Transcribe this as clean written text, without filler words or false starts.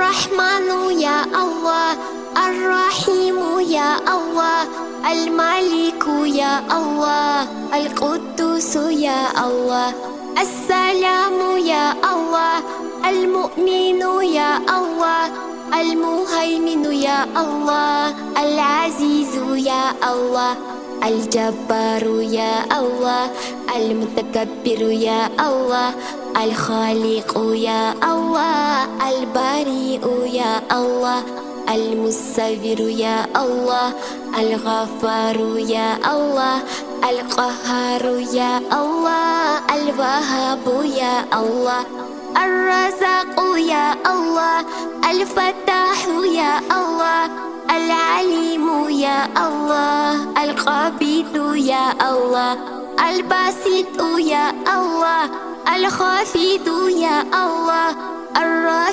الرحمن يا الله، الرحيم يا الله، الملك يا الله، القدوس يا الله، السلام يا الله، المؤمن يا الله، المهيمن يا الله، العزيز يا الله، الجبار يا الله، المتكبر يا الله، الخالق يا الله، البريء يا الله، المصور يا الله، الغفار يا الله، القهار يا الله، الوهاب يا الله، الرزاق يا الله، الفتاح يا الله، العليم يا الله، القبيض يا الله، الباسط يا الله، الخافض يا الله، الرافع